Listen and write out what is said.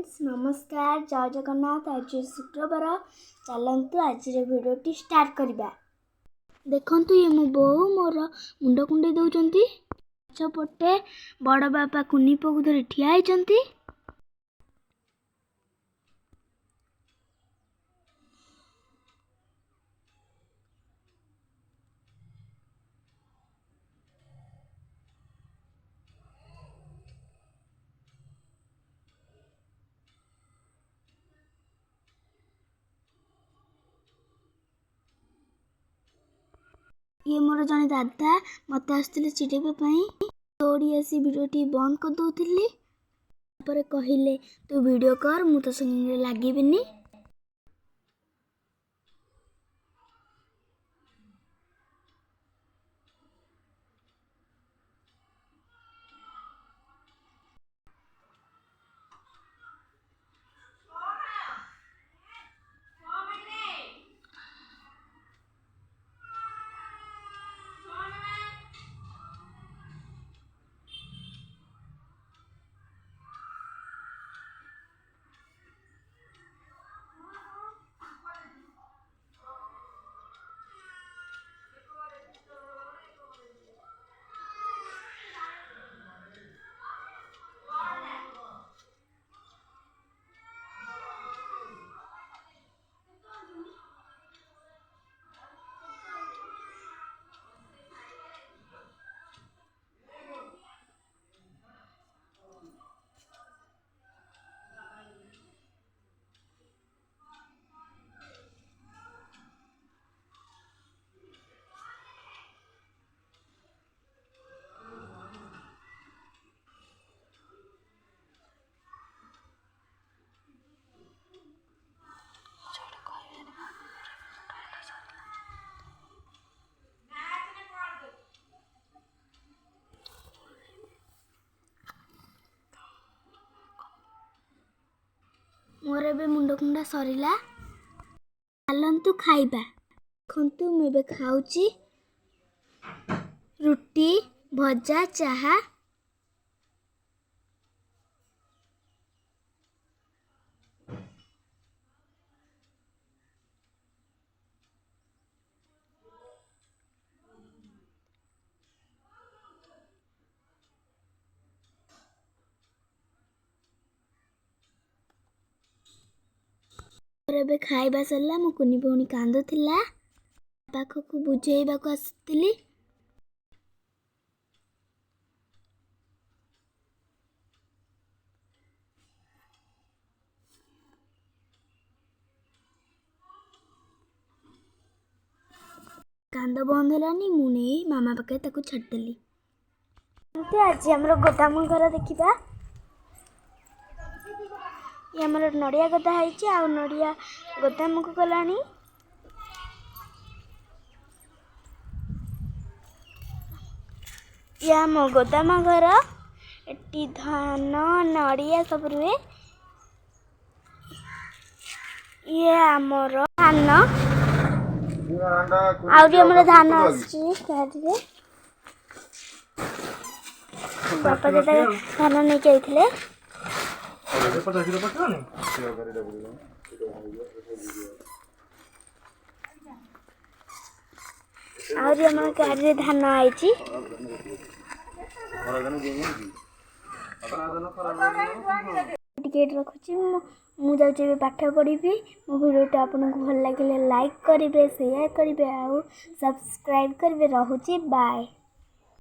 Friends नमस्कार जय जगन्नाथ। आज शुक्रवार चलतु आज भिडियोटी स्टार्ट करवा। देखंतु ये मो बोऊ मोर मुंड कुंडे दौरान पछपटे बड़ बापा कुनी पुओ धरी ठिया होइचंती। ये मोर जने दादा मत आसते चिड़ेवाई दौड़ी आसी भिडियोटी बंद कर दौली। कहले तू वीडियो कर मु तो संगे लगिनी। मोर ए मुंड कुंडा सरला चलतु खाइबा। देखु मुझे खाऊची रुटी भजा चाहा। खाइबा सरला मो कुनी भौणी कांदुथिला पाखक बुझेइबा को आसतिली। कांद बंद हलानी मु नहीं मामा पाखे ताकू छाड़देली। आज आमर गोदाम घर देखा ये आमर नड़िया गदा है आ नड़िया गोदाम को गलानी। ये आम गोदाम घर एटी धान नड़िया सब रुए। ये आमर धान आमर धान आसरे बापा दादा धान नहीं जाइए। गाड़ी धान आई टिकेट रखुची मु जाऊँ पाठ पढ़ी। मो वीडियो आपको भल लगे लाइक करेंगे शेयर करेंगे और सब्सक्राइब करेंगे। रोची बाय।